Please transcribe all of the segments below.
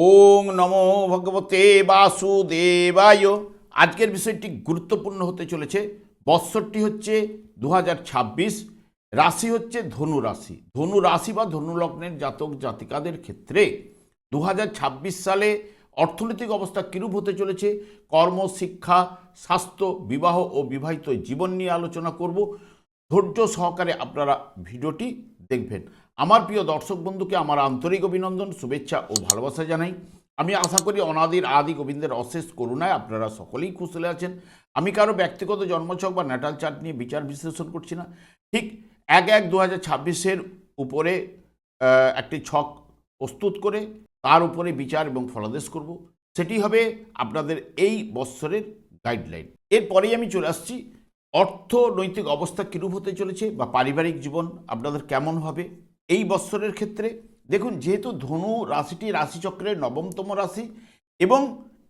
ওং নমো ভগবতে বাসুদেবায়। আজকের বিষয়টি গুরুত্বপূর্ণ হতে চলেছে। বৎসরটি হচ্ছে 2026, রাশি হচ্ছে ধনু রাশি। ধনু রাশি বা ধনু লগ্নের জাতক জাতিকাদের ক্ষেত্রে 2026 সালে অর্থনৈতিক অবস্থা কিরূপ হতে চলেছে, কর্ম, শিক্ষা, স্বাস্থ্য, বিবাহ ও বিবাহিত জীবন নিয়ে আলোচনা করব। ধৈর্য সহকারে আপনারা ভিডিওটি দেখবেন। আমার প্রিয় দর্শক বন্ধুকে আমার আন্তরিক অভিনন্দন, শুভেচ্ছা ও ভালোবাসা জানাই। আমি আশা করি অনাদির আদি গোবিন্দের অশেষ করুণায় আপনারা সকলেই কুশলে আছেন। আমি কারো ব্যক্তিগত জন্মছক বা ন্যাটাল চার্ট নিয়ে বিচার বিশ্লেষণ করছি না। ঠিক 1/1/2026 উপরে একটি ছক প্রস্তুত করে তার উপরে বিচার এবং ফলাদেশ করব। সেটি হবে আপনাদের এই বৎসরের গাইডলাইন। এরপরেই আমি চলে আসছি অর্থনৈতিক অবস্থা কীরূপ হতে চলেছে বা পারিবারিক জীবন আপনাদের কেমন হবে এই বৎসরের ক্ষেত্রে। দেখুন, যেহেতু ধনু রাশিটি রাশিচক্রের নবমতম রাশি এবং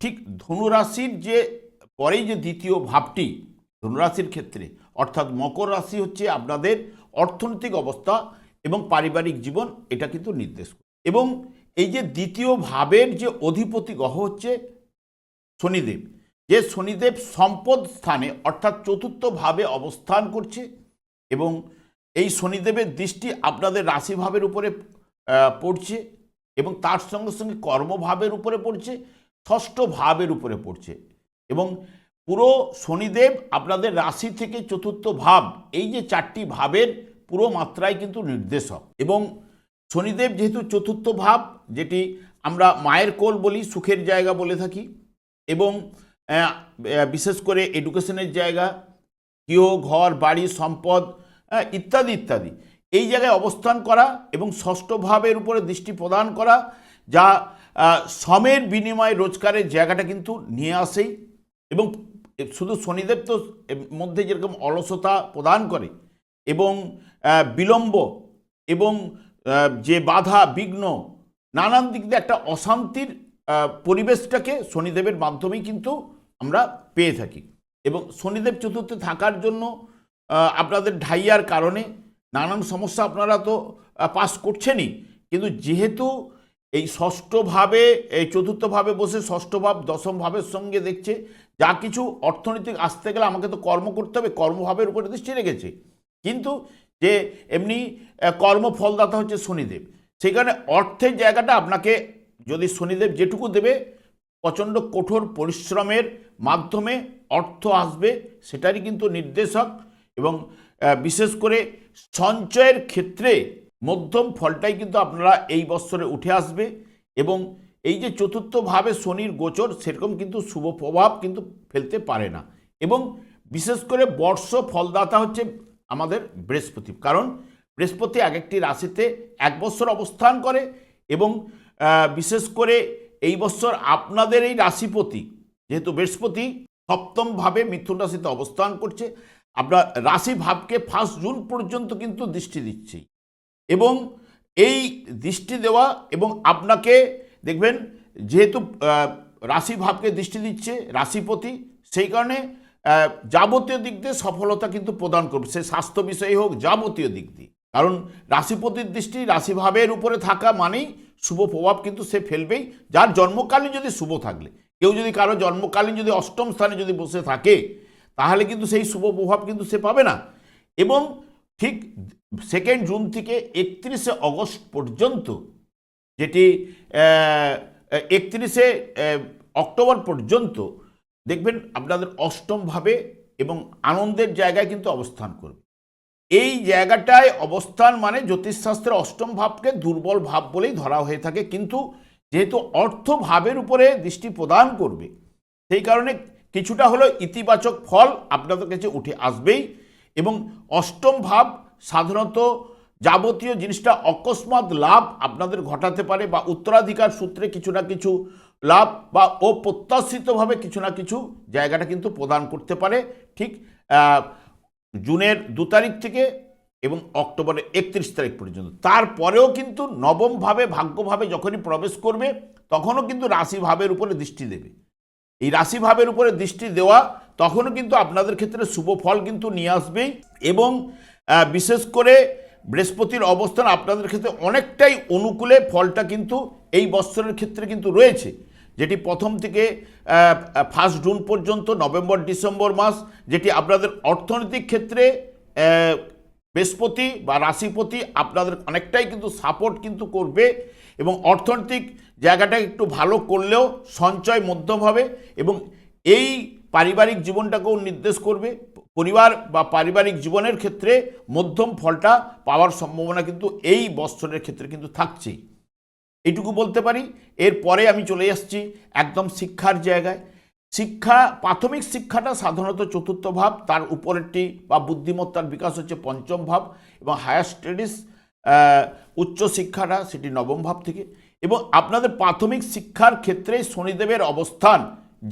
ঠিক ধনু রাশির যে পরেই যে দ্বিতীয় ভাবটি ধনুরাশির ক্ষেত্রে অর্থাৎ মকর রাশি হচ্ছে আপনাদের অর্থনৈতিক অবস্থা এবং পারিবারিক জীবন, এটা কিন্তু নির্দেশ করে। এবং এই যে দ্বিতীয় ভাবের যে অধিপতি গ্রহ হচ্ছে শনিদেব, যে শনিদেব সম্পদ স্থানে অর্থাৎ চতুর্থ ভাবে অবস্থান করছে এবং এই শনিদেবের দৃষ্টি আপনাদের রাশিভাবের উপরে পড়ছে এবং তার সঙ্গে সঙ্গে কর্মভাবের উপরে পড়ছে, ষষ্ঠ ভাবের উপরে পড়ছে এবং পুরো শনিদেব আপনাদের রাশি থেকে চতুর্থ ভাব, এই যে চারটি ভাবের পুরো মাত্রায় কিন্তু নির্দেশক। এবং শনিদেব যেহেতু চতুর্থ ভাব, যেটি আমরা মায়ের কোল বলি, সুখের জায়গা বলে থাকি, এবং বিশেষ করে এডুকেশনের জায়গা, গৃহ, ঘর, বাড়ি, সম্পদ ইত্যাদি ইত্যাদি, এই জায়গায় অবস্থান করা এবং ষষ্ঠ ভাবের উপরে দৃষ্টি প্রদান করা, যা শ্রমের বিনিময়ে রোজগারের জায়গাটা কিন্তু নিয়ে আসেই। এবং শুধু শনিদেব তো মধ্যে যেরকম অলসতা প্রদান করে এবং বিলম্ব এবং যে বাধা বিঘ্ন, নানান দিক দিয়ে একটা অশান্তির পরিবেশটাকে শনিদেবের মাধ্যমেই কিন্তু আমরা পেয়ে থাকি। এবং শনিদেব চতুর্থে থাকার জন্য আপনাদের ঢাইয়ার কারণে নানান সমস্যা আপনারা তো পাস করছেনই, কিন্তু যেহেতু এই ষষ্ঠভাবে, এই চতুর্থভাবে বসে ষষ্ঠ ভাব দশম ভাবের সঙ্গে দেখছে, যা কিছু অর্থনৈতিক আসতে গেলে আমাকে তো কর্ম করতে হবে, কর্মভাবের উপরে দৃষ্টি রেখেছে, কিন্তু যে এমনি কর্মফলদাতা হচ্ছে শনিদেব, সেই কারণে অর্থের জায়গাটা আপনাকে যদি শনিদেব যেটুকু দেবে, প্রচণ্ড কঠোর পরিশ্রমের মাধ্যমে অর্থ আসবে, সেটারই কিন্তু নির্দেশক। এবং বিশেষ করে সঞ্চয়ের ক্ষেত্রে মধ্যম ফলটাই কিন্তু আপনারা এই বৎসরে উঠে আসবে। এবং এই যে চতুর্থভাবে শনির গোচর, সেরকম কিন্তু শুভ প্রভাব কিন্তু ফেলতে পারে না। এবং বিশেষ করে বর্ষ ফলদাতা হচ্ছে আমাদের বৃহস্পতি, কারণ বৃহস্পতি এক একটি রাশিতে এক বৎসর অবস্থান করে এবং বিশেষ করে এই বৎসর আপনাদের এই রাশিপতি যেহেতু বৃহস্পতি সপ্তমভাবে মিথুন রাশিতে অবস্থান করছে, আপনার রাশি ভাবকে 1 জুন পর্যন্ত কিন্তু দৃষ্টি দিচ্ছে। এবং এই দৃষ্টি দেওয়া এবং আপনাকে দেখবেন, যেহেতু রাশি ভাবকে দৃষ্টি দিচ্ছে রাশিপতি, সেই কারণে যাবতীয় দিক দিয়ে সফলতা কিন্তু প্রদান করবে, সে স্বাস্থ্য বিষয়ে হোক, যাবতীয় দিক দিয়ে। কারণ রাশিপতির দৃষ্টি রাশিভাবের উপরে থাকা মানেই শুভ প্রভাব কিন্তু সে ফেলবেই, যার জন্মকালীন যদি শুভ থাকলে। কেউ যদি কারো জন্মকালীন যদি অষ্টম স্থানে যদি বসে থাকে, তাহলে কিন্তু সেই শুভ প্রভাব কিন্তু সে পাবে না। এবং ঠিক 2 জুন থেকে 31 অগস্ট পর্যন্ত, যেটি 31 অক্টোবর পর্যন্ত দেখবেন আপনাদের অষ্টম ভাবে এবং আনন্দের জায়গায় কিন্তু অবস্থান করবে। এই জায়গাটায় অবস্থান মানে জ্যোতিষশাস্ত্রের অষ্টম ভাবকে দুর্বল ভাব বলেই ধরা হয়ে থাকে, কিন্তু যেহেতু অর্থ ভাবের উপরে দৃষ্টি প্রদান করবে, সেই কারণে কিছুটা হলেও ইতিবাচক ফল আপনাদের কাছে উঠে আসবেই। এবং অষ্টম ভাব সাধারণত যাবতীয় জিনিসটা অকস্মাৎ লাভ আপনাদের ঘটাতে পারে, বা উত্তরাধিকার সূত্রে কিছু না কিছু লাভ, বা অপ্রত্যাশিতভাবে কিছু না কিছু জায়গাটা কিন্তু প্রদান করতে পারে। ঠিক জুনের 2 তারিখ থেকে এবং অক্টোবরের 31 তারিখ পর্যন্ত। তারপরেও কিন্তু নবমভাবে ভাগ্যভাবে যখনই প্রবেশ করবে, তখনও কিন্তু রাশিভাবের উপরে দৃষ্টি দেবে। এই রাশিভাবের উপরে দৃষ্টি দেওয়া তখনও কিন্তু আপনাদের ক্ষেত্রে শুভ ফল কিন্তু নিয়ে আসবেই। এবং বিশেষ করে বৃহস্পতির অবস্থান আপনাদের ক্ষেত্রে অনেকটাই অনুকূলে ফলটা কিন্তু এই বৎসরের ক্ষেত্রে কিন্তু রয়েছে, যেটি প্রথম থেকে 1 জুন পর্যন্ত, নভেম্বর ডিসেম্বর মাস, যেটি আপনাদের অর্থনৈতিক ক্ষেত্রে বৃহস্পতি বা রাশিপতি আপনাদের অনেকটাই কিন্তু সাপোর্ট কিন্তু করবে এবং অর্থনৈতিক জায়গাটা একটু ভালো করলেও সঞ্চয় মধ্যম হবে এবং এই পারিবারিক জীবনটাকেও নির্দেশ করবে। পরিবার বা পারিবারিক জীবনের ক্ষেত্রে মধ্যম ফলটা পাওয়ার সম্ভাবনা কিন্তু এই বৎসরের ক্ষেত্রে কিন্তু থাকছেই, এইটুকু বলতে পারি। এরপরে আমি চলে আসছি একদম শিক্ষার জায়গায়। শিক্ষা, প্রাথমিক শিক্ষাটা সাধারণত চতুর্থ ভাব, তার উপরেরটি বা বুদ্ধিমত্তার বিকাশ হচ্ছে পঞ্চম ভাব এবং হায়ার স্টাডিজ উচ্চ শিক্ষাটা সেটি নবম ভাব থেকে। এবং আপনাদের প্রাথমিক শিক্ষার ক্ষেত্রে শনিদেবের অবস্থান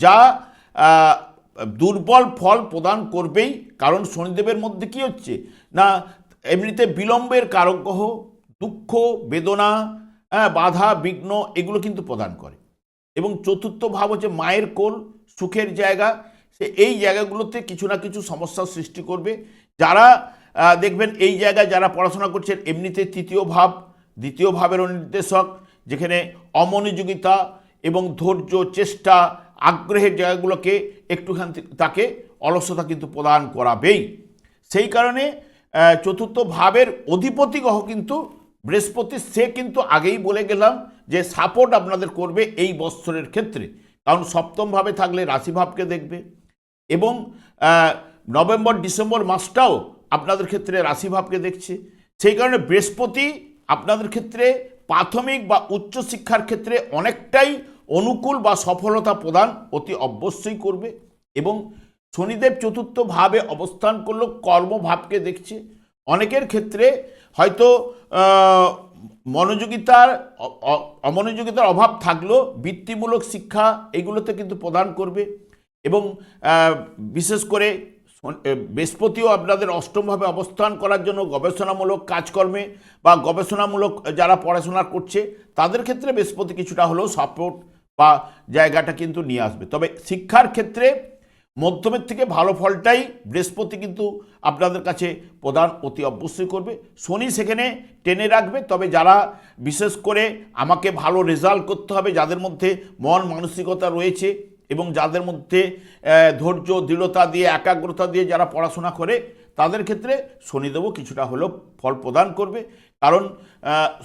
যা দুর্বল ফল প্রদান করবেই, কারণ শনিদেবের মধ্যে কি হচ্ছে না, এমনিতে বিলম্বের কারক গ্রহ, দুঃখ বেদনা, বাধা বিঘ্ন এগুলো কিন্তু প্রদান করে। এবং চতুর্থ ভাব হচ্ছে মায়ের কোল, সুখের জায়গা, সে এই জায়গাগুলোতে কিছু না কিছু সমস্যার সৃষ্টি করবে। যারা দেখবেন এই জায়গায় যারা পড়াশোনা করছেন, এমনিতে তৃতীয় ভাব দ্বিতীয় ভাবেরও নির্দেশক, যেখানে অমনোযোগিতা এবং ধৈর্য, চেষ্টা, আগ্রহের জায়গাগুলোকে একটুখানি তাকে অলসতা কিন্তু প্রদান করাবেই। সেই কারণে চতুর্থ ভাবের অধিপতি গ্রহ কিন্তু বৃহস্পতি, সে কিন্তু আগেই বলে গেলাম যে সাপোর্ট আপনাদের করবে এই বৎসরের ক্ষেত্রে, কারণ সপ্তম ভাবে থাকলে রাশিভাবকে দেখবে এবং নভেম্বর ডিসেম্বর মাসটাও আপনাদের ক্ষেত্রে রাশিভাবকে দেখছে। সেই কারণে বৃহস্পতি আপনাদের ক্ষেত্রে প্রাথমিক বা উচ্চ শিক্ষার ক্ষেত্রে অনেকটাই অনুকূল বা সফলতা প্রদান অতি অবশ্যই করবে। এবং শনিদেব চতুর্থ ভাবে অবস্থান করলেও কর্মভাবকে দেখছে। অনেকের ক্ষেত্রে হয়তো অমনোযোগিতার অভাব থাকলেও বৃত্তিমূলক শিক্ষা এগুলোতে কিন্তু প্রদান করবে। এবং বিশেষ করে বৃহস্পতিও আপনাদের অষ্টমভাবে অবস্থান করার জন্য গবেষণামূলক কাজকর্মে বা গবেষণামূলক যারা পড়াশোনা করছে তাদের ক্ষেত্রে বৃহস্পতি কিছুটা হলেও সাপোর্ট বা জায়গাটা কিন্তু নিয়ে আসবে। তবে শিক্ষার ক্ষেত্রে মধ্যমের থেকে ভালো ফলটাই বৃহস্পতি কিন্তু আপনাদের কাছে প্রদান অতি অবশ্যই করবে। শনি সেখানে টেনে রাখবে। তবে যারা বিশেষ করে আমাকে ভালো রেজাল্ট করতে হবে, যাদের মধ্যে মন মানসিকতা রয়েছে এবং যাদের মধ্যে ধৈর্য, দৃঢ়তা দিয়ে, একাগ্রতা দিয়ে যারা পড়াশোনা করে, তাদের ক্ষেত্রে শনিদেবও কিছুটা হলেও ফল প্রদান করবে। কারণ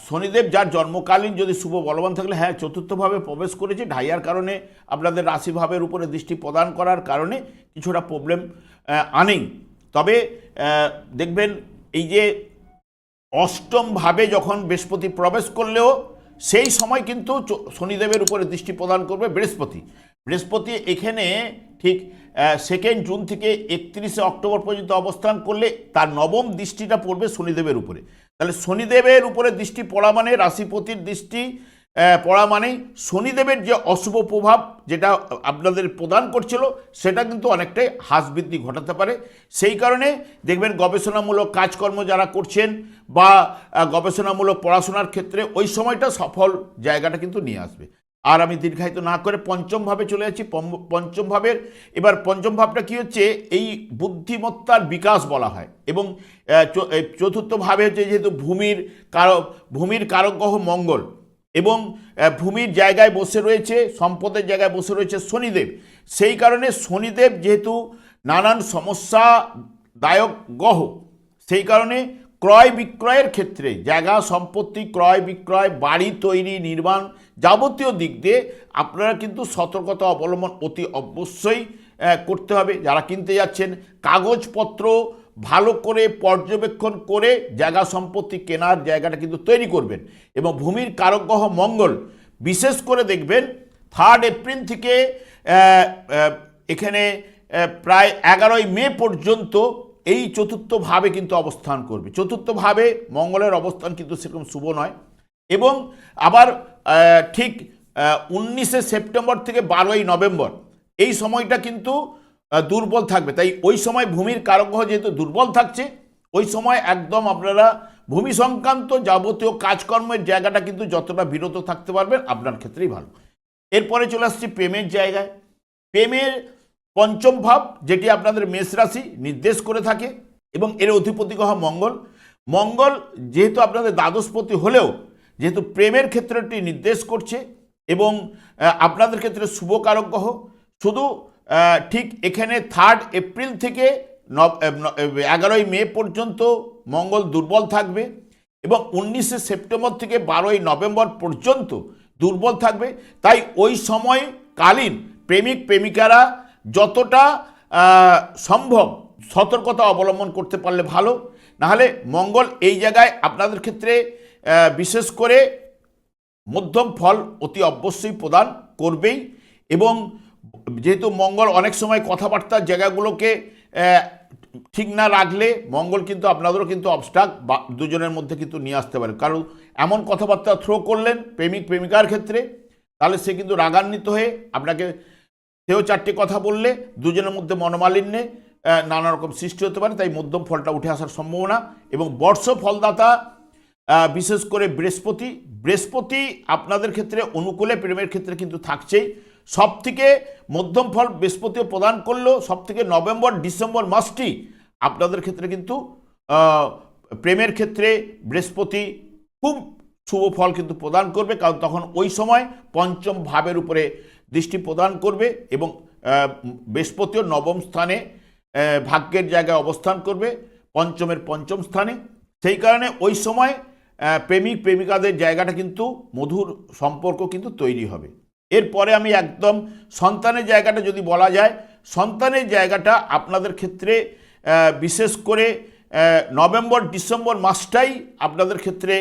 শনিদেব যার জন্মকালীন যদি শুভ বলবান থাকলে, হ্যাঁ চতুর্থভাবে প্রবেশ করেছে, ঢাইয়ার কারণে আপনাদের রাশিভাবের উপরে দৃষ্টি প্রদান করার কারণে কিছুটা প্রবলেম আনেই। তবে দেখবেন এই যে অষ্টম ভাবে যখন বৃহস্পতি প্রবেশ করলেও সেই সময় কিন্তু শনিদেবের উপরে দৃষ্টি প্রদান করবে বৃহস্পতি এখানে ঠিক 2 জুন থেকে 31 অক্টোবর পর্যন্ত অবস্থান করলে তার নবম দৃষ্টিটা পড়বে শনিদেবের উপরে। তাহলে শনিদেবের উপরে দৃষ্টি পড়া মানে, রাশিপতির দৃষ্টি পড়া মানেই শনিদেবের যে অশুভ প্রভাব যেটা আপনাদের প্রদান করছিল সেটা কিন্তু অনেকটাই হ্রাস বৃদ্ধি ঘটাতে পারে। সেই কারণে দেখবেন গবেষণামূলক কাজকর্ম যারা করছেন বা গবেষণামূলক পড়াশোনার ক্ষেত্রে ওই সময়টা সফল জায়গাটা কিন্তু নিয়ে আসবে। আর আমি দীর্ঘায়িত না করে পঞ্চম ভাবে চলে যাচ্ছি। পঞ্চম ভাবের এবার পঞ্চম ভাবটা কি হচ্ছে, এই বুদ্ধিমত্তার বিকাশ বলা হয়। এবং চতুর্থ ভাবে হচ্ছে যেহেতু ভূমির কারক গ্রহ মঙ্গল এবং ভূমির জায়গায় বসে রয়েছে, সম্পদের জায়গায় বসে রয়েছে শনিদেব। সেই কারণে শনিদেব যেহেতু নানান সমস্যাদায়ক গ্রহ, সেই কারণে ক্রয় বিক্রয়ের ক্ষেত্রে, জায়গা সম্পত্তি ক্রয় বিক্রয়, বাড়ি তৈরি নির্মাণ যাবতীয় দিক দিয়ে আপনারা কিন্তু সতর্কতা অবলম্বন অতি অবশ্যই করতে হবে। যারা কিনতে যাচ্ছেন কাগজপত্র ভালো করে পর্যবেক্ষণ করে জায়গা সম্পত্তি কেনার জায়গাটা কিন্তু তৈরি করবেন। এবং ভূমির কারক গ্রহ মঙ্গল বিশেষ করে দেখবেন 3 এপ্রিল থেকে এখানে প্রায় 11 মে পর্যন্ত এই চতুর্থ ভাবে কিন্তু অবস্থান করবে। চতুর্থ ভাবে মঙ্গলের অবস্থান কিন্তু সেরকম শুভ নয়। এবং আবার ঠিক 19 সেপ্টেম্বর থেকে 12 নভেম্বর এই সময়টা কিন্তু দুর্বল থাকবে। তাই ওই সময় ভূমির কারক গ্রহ যেহেতু দুর্বল থাকছে, ওই সময় একদম আপনারা ভূমি সংক্রান্ত যাবতীয় কাজকর্মের জায়গাটা কিন্তু যতটা বিরত থাকতে পারবেন আপনার ক্ষেত্রেই ভালো। এরপরে চলে আসছি প্রেমের জায়গায়। প্রেমের পঞ্চম ভাব যেটি আপনাদের মেষ রাশি নির্দেশ করে থাকে এবং এর অধিপতি গ্রহ মঙ্গল। মঙ্গল যেহেতু আপনাদের দ্বাদশপতি হলেও যেহেতু প্রেমের ক্ষেত্রটি নির্দেশ করছে এবং আপনাদের ক্ষেত্রে শুভকারক গ্রহ, শুধু ঠিক এখানে 3 এপ্রিল থেকে 11 মে পর্যন্ত মঙ্গল দুর্বল থাকবে এবং 19 সেপ্টেম্বর থেকে 12 নভেম্বর পর্যন্ত দুর্বল থাকবে। তাই ওই সময়কালীন প্রেমিক প্রেমিকারা যতটা সম্ভব সতর্কতা অবলম্বন করতে পারলে ভালো। নাহলে মঙ্গল এই জায়গায় আপনাদের ক্ষেত্রে বিশেষ করে মধ্যম ফল অতি অবশ্যই প্রদান করবেই। এবং যেহেতু মঙ্গল অনেক সময় কথাবার্তার জায়গাগুলোকে ঠিক না রাখলে মঙ্গল কিন্তু আপনাদেরও কিন্তু অবস্ট্রাক দুজনের মধ্যে কিন্তু নিয়ে আসতে পারে। কারণ এমন কথাবার্তা থ্রো করলেন প্রেমিক প্রেমিকার ক্ষেত্রে, তাহলে সে কিন্তু রাগান্বিত হয়ে আপনাকে সেও 4টে কথা বললে দুজনের মধ্যে মনোমালিন্যে নানা রকম সৃষ্টি হতে পারে। তাই মধ্যম ফলটা উঠে আসার সম্ভাবনা। এবং বর্ষ ফলদাতা বিশেষ করে বৃহস্পতি আপনাদের ক্ষেত্রে অনুকূলে প্রেমের ক্ষেত্রে কিন্তু থাকছেই। সবথেকে মধ্যম ফল বৃহস্পতিও প্রদান করলেও সবথেকে নভেম্বর ডিসেম্বর মাসটি আপনাদের ক্ষেত্রে কিন্তু প্রেমের ক্ষেত্রে বৃহস্পতি খুব শুভ ফল কিন্তু প্রদান করবে। কারণ তখন ওই সময় পঞ্চম ভাবের উপরে দৃষ্টি প্রদান করবে এবং বৃহস্পতিও নবম স্থানে ভাগ্যের জায়গায় অবস্থান করবে, পঞ্চমের পঞ্চম স্থানে। সেই কারণে ওই সময় প্রেমিক প্রেমিকাদের জায়গাটা কিন্তু মধুর সম্পর্ক কিন্তু তৈরি হবে। এরপরে আমি একদম সন্তানের জায়গাটা যদি বলা যায়, সন্তানের জায়গাটা আপনাদের ক্ষেত্রে বিশেষ করে নভেম্বর ডিসেম্বর মাসটাই আপনাদের ক্ষেত্রে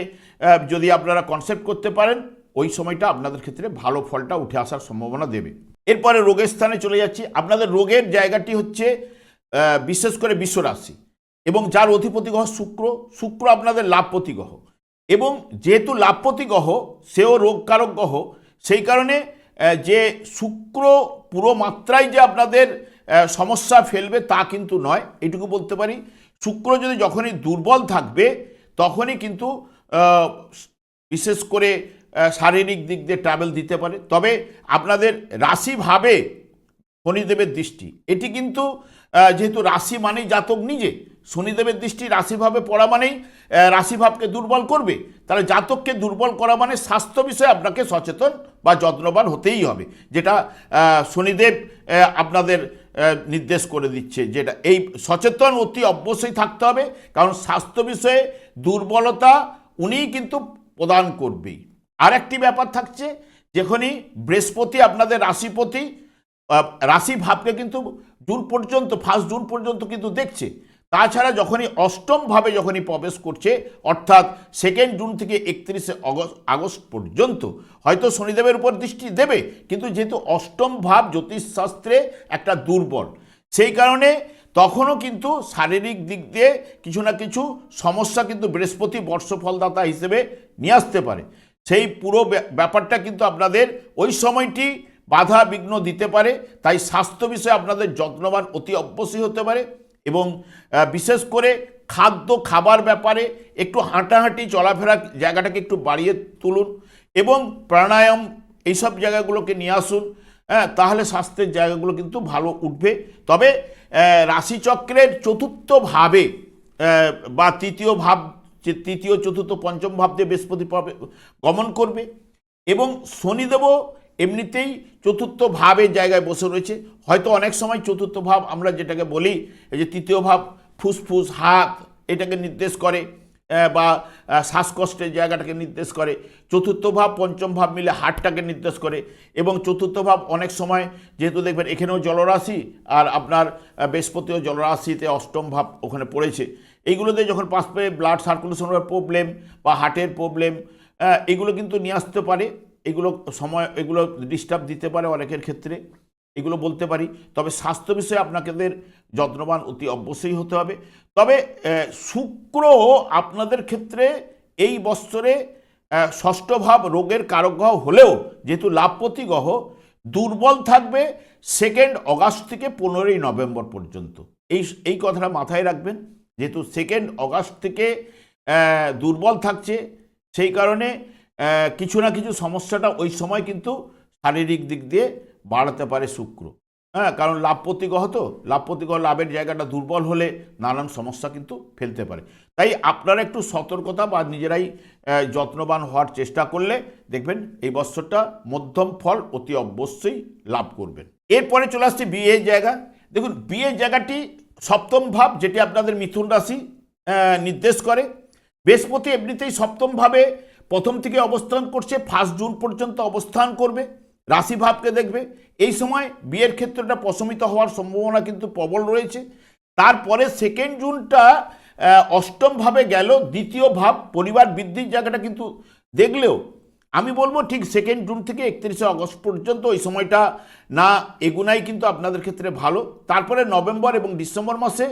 যদি আপনারা কনসেপ্ট করতে পারেন ওই সময়টা আপনাদের ক্ষেত্রে ভালো ফলটা উঠে আসার সম্ভাবনা দেবে। এরপরে রোগের স্থানে চলে যাচ্ছি। আপনাদের রোগের জায়গাটি হচ্ছে বিশেষ করে বিশ্বরাশি এবং যার অধিপতি গ্রহ শুক্র আপনাদের লাভপতি গ্রহ এবং যেহেতু লাভপতি গ্রহ সেও রোগকারক গ্রহ, সেই কারণে যে শুক্র পুরো মাত্রায় যে আপনাদের সমস্যা ফেলবে তা কিন্তু নয়, এটুকু বলতে পারি। শুক্র যদি যখনই দুর্বল থাকবে তখনই কিন্তু বিশেষ করে শারীরিক দিক দিয়ে ট্রাভেল দিতে পারে। তবে আপনাদের রাশিভাবে শনিদেবের দৃষ্টি, এটি কিন্তু যেহেতু রাশি মানেই জাতক নিজে, শনিদেবের দৃষ্টি রাশিভাবে পড়া মানেই রাশিভাবকে দুর্বল করবে। তাহলে জাতককে দুর্বল করা মানে স্বাস্থ্য বিষয়ে আপনাকে সচেতন বা যত্নবান হতেই হবে, যেটা শনিদেব আপনাদের নির্দেশ করে দিচ্ছে। যেটা এই সচেতন অতি অবশ্যই থাকতে হবে, কারণ স্বাস্থ্য বিষয়ে দুর্বলতা উনিই কিন্তু প্রদান করবেই। আর একটি ব্যাপার থাকছে, যখনই বৃহস্পতি আপনাদের রাশিপতি রাশি ভাবকে কিন্তু জুন পর্যন্ত 1 জুন পর্যন্ত কিন্তু দেখছে। তাছাড়া যখনই অষ্টম ভাবে যখনই প্রবেশ করছে অর্থাৎ 2 জুন থেকে 31 আগস্ট পর্যন্ত হয়তো শনিদেবের উপর দৃষ্টি দেবে, কিন্তু যেহেতু অষ্টম ভাব জ্যোতিষশাস্ত্রে একটা দুর্বল, সেই কারণে তখনও কিন্তু শারীরিক দিক দিয়ে কিছু না কিছু সমস্যা কিন্তু বৃহস্পতি বর্ষফলদাতা হিসেবে নিয়ে আসতে পারে। সেই পুরো ব্যাপারটা কিন্তু আপনাদের ওই সময়টি বাধা বিঘ্ন দিতে পারে। তাই স্বাস্থ্য বিষয়ে আপনাদের যত্নবান অতি অবশ্যই হতে পারে এবং বিশেষ করে খাবার ব্যাপারে একটু হাঁটাহাঁটি চলাফেরা জায়গাটাকে একটু বাড়িয়ে তুলুন এবং প্রাণায়াম এইসব জায়গাগুলোকে নিয়ে আসুন। তাহলে স্বাস্থ্যের জায়গাগুলো কিন্তু ভালো উঠবে। তবে রাশিচক্রের চতুর্থ ভাবে বা তৃতীয় ভাব, তৃতীয় চতুর্থ পঞ্চম ভাব দিয়ে বৃহস্পতি গমন করবে এবং শনিদেবও এমনিতেই চতুর্থ ভাবের জায়গায় বসে রয়েছে। হয়তো অনেক সময় চতুর্থ ভাব আমরা যেটাকে বলি, এই যে তৃতীয় ভাব ফুসফুস হাত এটাকে নির্দেশ করে বা শ্বাসকষ্টের জায়গাটাকে নির্দেশ করে, চতুর্থ ভাব পঞ্চম ভাব মিলে হার্টটাকে নির্দেশ করে। এবং চতুর্থ ভাব অনেক সময় যেহেতু দেখবেন এখানেও জলরাশি আর আপনার বৃহস্পতিও জলরাশিতে অষ্টম ভাব ওখানে পড়েছে, এইগুলোতে যখন পাস পেয়ে ব্লাড সার্কুলেশনের প্রবলেম বা হার্টের প্রবলেম এগুলো কিন্তু নিয়ে আসতে পারে। এগুলো ডিস্টার্ব দিতে পারে অনেকের ক্ষেত্রে, এগুলো বলতে পারি। তবে স্বাস্থ্য বিষয়ে আপনাদের যত্নবান অতি অবশ্যই হতে হবে। তবে শুক্র আপনাদের ক্ষেত্রে এই বৎসরে ষষ্ঠ ভাব রোগের কারক গ্রহ হলেও যেহেতু লাভপতি গ্রহ দুর্বল থাকবে 2 অগাস্ট থেকে 15 নভেম্বর পর্যন্ত। এই কথাটা মাথায় রাখবেন, যেহেতু 2 অগাস্ট থেকে দুর্বল থাকছে, সেই কারণে কিছু না কিছু সমস্যাটা ওই সময় কিন্তু শারীরিক দিক দিয়ে বাড়াতে পারে শুক্র। হ্যাঁ, কারণ লাভপতি গ্রহ তো, লাভপতি গ্রহ লাভের জায়গাটা দুর্বল হলে নানান সমস্যা কিন্তু ফেলতে পারে। তাই আপনারা একটু সতর্কতা বা নিজেরাই যত্নবান হওয়ার চেষ্টা করলে দেখবেন এই বছরটা মধ্যম ফল অতি অবশ্যই লাভ করবেন। এরপরে চলে আসছে বিয়ের জায়গা। দেখুন, বিয়ের জায়গাটি সপ্তম ভাব, যেটি আপনাদের মিথুন রাশি নির্দেশ করে। বৃহস্পতি এমনিতেই সপ্তম ভাবে প্রথম থেকে অবস্থান করছে, 1 জুন পর্যন্ত অবস্থান করবে, রাশি ভাবকে দেখবে। এই সময় বিয়ের ক্ষেত্রটা প্রশমিত হওয়ার সম্ভাবনা কিন্তু প্রবল রয়েছে। তারপরে 2 জুনটা অষ্টম ভাবে গেল, দ্বিতীয় ভাব পরিবার বৃদ্ধির জায়গাটা কিন্তু দেখলেও আমি বলবো ঠিক 2 জুন থেকে 31 আগস্ট পর্যন্ত ওই সময়টা না এগুনাই কিন্তু আপনাদের ক্ষেত্রে ভালো। তারপরে নভেম্বর এবং ডিসেম্বর মাসে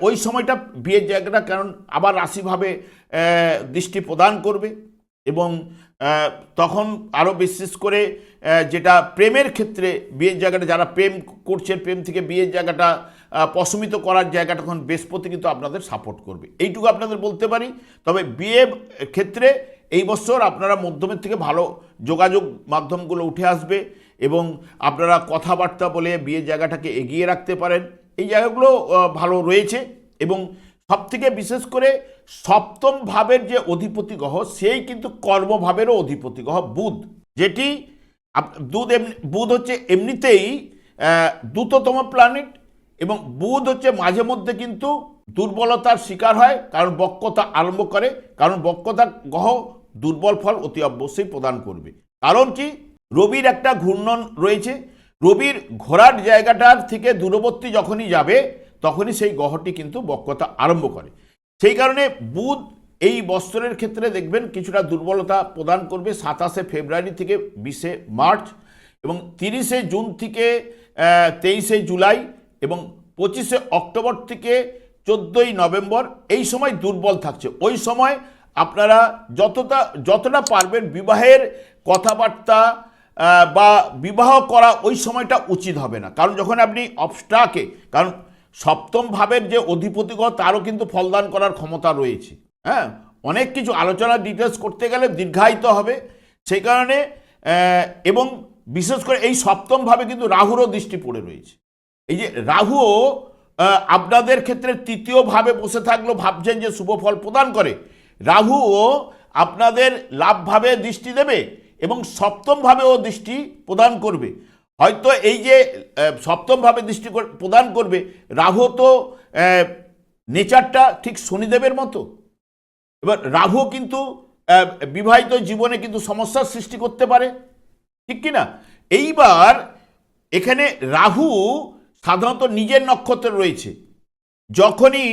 ওই সময়টা বিয়ের জায়গাটা, কারণ আবার রাশিভাবে দৃষ্টি প্রদান করবে এবং তখন আরও বিশেষ করে যেটা প্রেমের ক্ষেত্রে বিয়ের জায়গাটা, যারা প্রেম করছেন, প্রেম থেকে বিয়ের জায়গাটা প্রশমিত করার জায়গাটা তখন বৃহস্পতি কিন্তু আপনাদের সাপোর্ট করবে, এইটুকু আপনাদের বলতে পারি। তবে বিয়ে ক্ষেত্রে এই বছর আপনারা মধ্যমের থেকে ভালো যোগাযোগ মাধ্যমগুলো উঠে আসবে এবং আপনারা কথাবার্তা বলে বিয়ের জায়গাটাকে এগিয়ে রাখতে পারেন, এই জায়গাগুলো ভালো রয়েছে। এবং সবথেকে বিশেষ করে সপ্তম ভাবের যে অধিপতি গ্রহ, সেই কিন্তু কর্মভাবেরও অধিপতি গ্রহ বুধ, যেটি বুধ হচ্ছে এমনিতেই দ্রুততম প্ল্যানেট এবং বুধ হচ্ছে মাঝে মধ্যে কিন্তু দুর্বলতার শিকার হয়, কারণ বক্রতা আরম্ভ করে, কারণ বক্রতা গ্রহ দুর্বল ফল অতি অবশ্যই প্রদান করবে। কারণ কি, রবির একটা ঘূর্ণন রয়েছে, রবির ঘোরার জায়গাটার থেকে দূরবর্তী যখনই যাবে তখনই সেই গ্রহটি কিন্তু বক্রতা আরম্ভ করে। সেই কারণে বুধ এই বছরের ক্ষেত্রে দেখবেন কিছুটা দুর্বলতা প্রদান করবে 27 ফেব্রুয়ারি থেকে 20 মার্চ এবং 30 জুন থেকে 23 জুলাই এবং 25 অক্টোবর থেকে 14 নভেম্বর এই সময় দুর্বল থাকছে। ওই সময় আপনারা যতটা পারবেন বিবাহের কথাবার্তা বা বিবাহ করা ওই সময়টা উচিত হবে না, কারণ যখন আপনি অবস্ট্রাকে, কারণ সপ্তম ভাবের যে অধিপতি গ্রহ তারও কিন্তু ফলদান করার ক্ষমতা রয়েছে। হ্যাঁ, অনেক কিছু আলোচনা ডিটেলস করতে গেলে দীর্ঘায়িত হবে, সেই কারণে এবং বিশেষ করে এই সপ্তম ভাবে কিন্তু রাহুরও দৃষ্টি পড়ে রয়েছে। এই যে রাহুও আপনাদের ক্ষেত্রে তৃতীয় ভাবে বসে থাকলেও ভাবছেন যে শুভ ফল প্রদান করে, রাহুও আপনাদের লাভভাবে দৃষ্টি দেবে এবং সপ্তম ভাবেও দৃষ্টি প্রদান করবে। হয়তো এই যে সপ্তম ভাবে দৃষ্টি প্রদান করবে, রাহু তো নেচারটা ঠিক শনিদেবের মতো, এবার রাহু কিন্তু বিবাহিত জীবনে কিন্তু সমস্যার সৃষ্টি করতে পারে, ঠিক কিনা। এইবার এখানে রাহু সাধারণত নিজের নক্ষত্রে রয়েছে, যখনই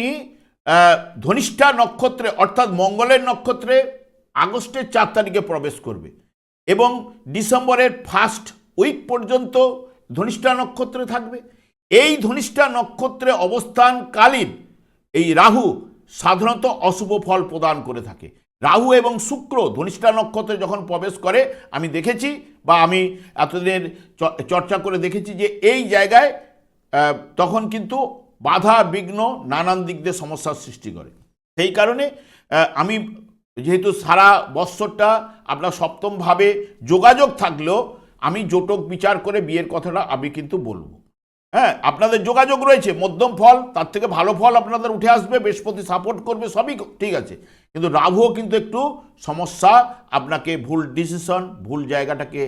ধনিষ্ঠা নক্ষত্রে অর্থাৎ মঙ্গলের নক্ষত্রে আগস্টের 4 তারিখে প্রবেশ করবে এবং ডিসেম্বরের 1st উইক পর্যন্ত ধনিষ্ঠা নক্ষত্রে থাকবে। এই ধনিষ্ঠা নক্ষত্রে অবস্থানকালীন এই রাহু সাধারণত অশুভ ফল প্রদান করে থাকে। রাহু এবং শুক্র ধনিষ্ঠা নক্ষত্রে যখন প্রবেশ করে, আমি দেখেছি বা আমি এতদিনের চর্চা করে দেখেছি যে এই জায়গায় তখন কিন্তু বাধা বিঘ্ন নানান দিক দিয়ে সমস্যার সৃষ্টি করে। সেই কারণে আমি যেহেতু সারা বৎসরটা আপনার সপ্তমভাবে যোগাযোগ থাকলেও আমি জোটক বিচার করে বিয়ের কথাটা আমি কিন্তু বলবো। হ্যাঁ, আপনাদের যোগাযোগ রয়েছে, মধ্যম ফল, তার থেকে ভালো ফল আপনাদের উঠে আসবে, বৃহস্পতি সাপোর্ট করবে, সবই ঠিক আছে, কিন্তু রাহুও কিন্তু একটু সমস্যা, আপনাকে ভুল ডিসিশন, ভুল জায়গাটাকে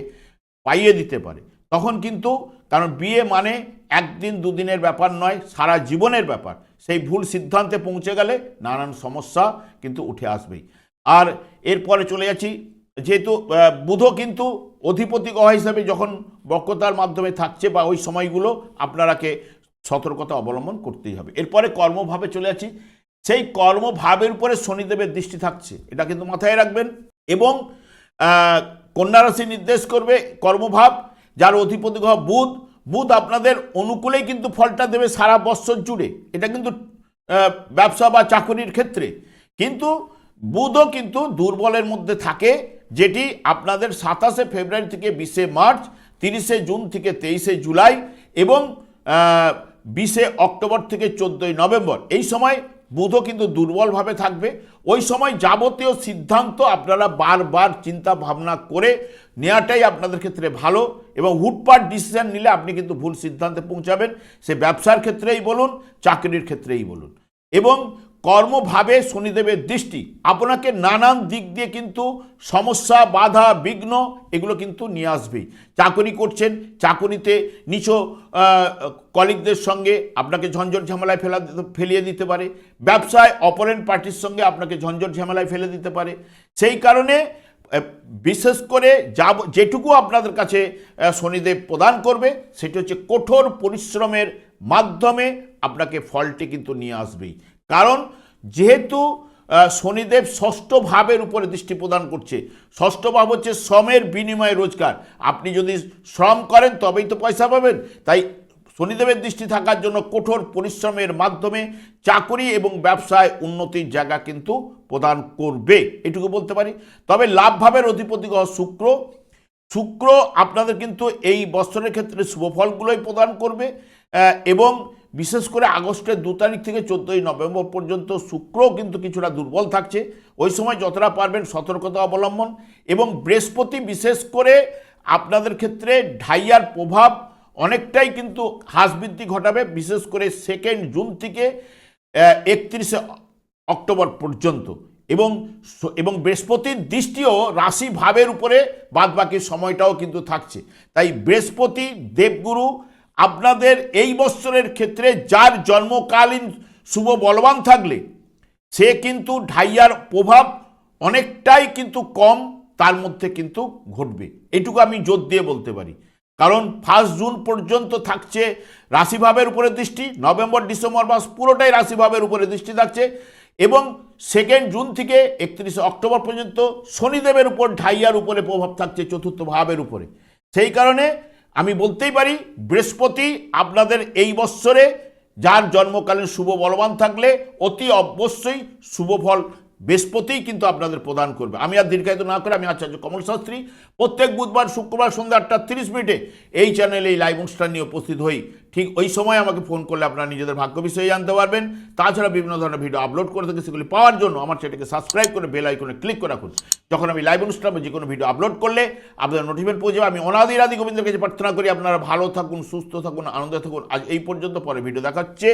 পাইয়ে দিতে পারে। তখন কিন্তু, কারণ বিয়ে মানে একদিন দুদিনের ব্যাপার নয়, সারা জীবনের ব্যাপার, সেই ভুল সিদ্ধান্তে পৌঁছে গেলে নানান সমস্যা কিন্তু উঠে আসবেই। আর এরপরে চলে যাচ্ছি, যেহেতু বুধও কিন্তু অধিপতি গ্রহ হিসাবে যখন বক্রতার মাধ্যমে থাকছে বা ওই সময়গুলো আপনারাকে সতর্কতা অবলম্বন করতেই হবে। এরপরে কর্মভাবে চলে যাচ্ছি, সেই কর্মভাবের উপরে শনিদেবের দৃষ্টি থাকছে, এটা কিন্তু মাথায় রাখবেন। এবং কন্যা রাশি নির্দেশ করবে কর্মভাব, যার অধিপতি গ্রহ বুধ, বুধ আপনাদের অনুকূলেই কিন্তু ফলটা দেবে সারা বৎসর জুড়ে, এটা কিন্তু ব্যবসা বা চাকরির ক্ষেত্রে। কিন্তু বুধও কিন্তু দুর্বলের মধ্যে থাকে, যেটি আপনাদের 27 ফেব্রুয়ারি থেকে 20 মার্চ, 30 জুন থেকে 23 জুলাই এবং 20 অক্টোবর থেকে 14 নভেম্বর এই সময় বুধও কিন্তু দুর্বলভাবে থাকবে। ওই সময় যাবতীয় সিদ্ধান্ত আপনারা বারবার চিন্তা ভাবনা করে নেওয়াটাই আপনাদের ক্ষেত্রে ভালো, এবং হুটপাট ডিসিশন নিলে আপনি কিন্তু ভুল সিদ্ধান্তে পৌঁছাবেন, সে ব্যবসার ক্ষেত্রেই বলুন, চাকরির ক্ষেত্রেই বলুন। এবং কর্মভাবে শনিদেবের দৃষ্টি আপনাকে নানান দিক দিয়ে কিন্তু সমস্যা, বাধা, বিঘ্ন এগুলো কিন্তু নিয়ে আসবেই। চাকরি করছেন, চাকরিতে নিচ কলিগদের সঙ্গে আপনাকে ঝঞ্ঝট ঝামেলায় ফেলিয়ে দিতে পারে। ব্যবসায় অপরেন্ট পার্টির সঙ্গে আপনাকে ঝঞ্ঝট ঝামেলায় ফেলে দিতে পারে। সেই কারণে বিশেষ করে যেটুকু আপনাদের কাছে শনিদেব প্রদান করবে সেটা হচ্ছে কঠোর পরিশ্রমের মাধ্যমে আপনাকে ফলটি কিন্তু নিয়ে আসবেই। কারণ যেহেতু শনিদেব ষষ্ঠ ভাবের উপরে দৃষ্টি প্রদান করছে, ষষ্ঠ ভাব হচ্ছে শ্রমের বিনিময়ে রোজগার। আপনি যদি শ্রম করেন তবেই তো পয়সা পাবেন। তাই শনিদেবের দৃষ্টি থাকার জন্য কঠোর পরিশ্রমের মাধ্যমে চাকরি এবং ব্যবসায় উন্নতির জায়গা কিন্তু প্রদান করবে, এটুকু বলতে পারি। তবে লাভ ভাবের অধিপতি গ্রহ শুক্র আপনাদের কিন্তু এই বছরের ক্ষেত্রে শুভ ফলগুলোই প্রদান করবে। এবং বিশেষ করে আগস্টের 2 তারিখ থেকে 14ই নভেম্বর পর্যন্ত শুক্রও কিন্তু কিছুটা দুর্বল থাকছে। ওই সময় যতটা পারবেন সতর্কতা অবলম্বন। এবং বৃহস্পতি বিশেষ করে আপনাদের ক্ষেত্রে ঢাইয়ার প্রভাব অনেকটাই কিন্তু হ্রাস বৃদ্ধি ঘটাবে, বিশেষ করে 2 জুন থেকে 31 অক্টোবর পর্যন্ত। এবং বৃহস্পতির দৃষ্টিও রাশি ভাবের উপরে বাদবাকি সময়টাও কিন্তু থাকছে। তাই বৃহস্পতি দেবগুরু আপনাদের এই বৎসরের ক্ষেত্রে যার জন্মকালীন শুভ বলবান থাকলে সে কিন্তু ঢাইয়ার প্রভাব অনেকটাই কিন্তু কম তার মধ্যে কিন্তু ঘটবে, এটুকু আমি জোর দিয়ে বলতে পারি। কারণ 1 জুন পর্যন্ত থাকছে রাশিভাবের উপরে দৃষ্টি, নভেম্বর ডিসেম্বর মাস পুরোটাই রাশিভাবের উপরে দৃষ্টি থাকছে। এবং 2 জুন থেকে 31 অক্টোবর পর্যন্ত শনিদেবের উপর ঢাইয়ার উপরে প্রভাব থাকছে, চতুর্থ ভাবের উপরে। সেই কারণে আমি বলতেই পারি বৃহস্পতি আপনাদের এই বৎসরে যার জন্মকালীন শুভ বলবান থাকলে অতি অবশ্যই শুভ ফল বৃহস্পতিই কিন্তু আপনাদের প্রদান করবে। আমি আর দীর্ঘায়িত না করে আমি আচার্য কমল শাস্ত্রী প্রত্যেক বুধবার শুক্রবার সন্ধ্যা 8:30 এই চ্যানেলে এই লাইভ অনুষ্ঠান নিয়ে উপস্থিত হই। ঠিক ওই সময় আমাকে ফোন করলে আপনারা নিজেদের ভাগ্য বিষয়ে জানতে পারবেন। তাছাড়া বিভিন্ন ধরনের ভিডিও আপলোড করে থাকি, সেগুলি পাওয়ার জন্য আমার চ্যানেলকে সাবস্ক্রাইব করে বেল আইকনে ক্লিক করে রাখুন। যখন আমি লাইভ অনুষ্ঠান বা যে কোনো ভিডিও আপলোড করলে আপনাদের নোটিফিকেশন পৌঁছে যাবে। আমি অনাদি গোবিন্দের কাছে প্রার্থনা করি আপনারা ভালো থাকুন, সুস্থ থাকুন, আনন্দে থাকুন। আজ এই পর্যন্ত, পরে ভিডিও দেখাচ্ছে।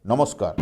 নমস্কার।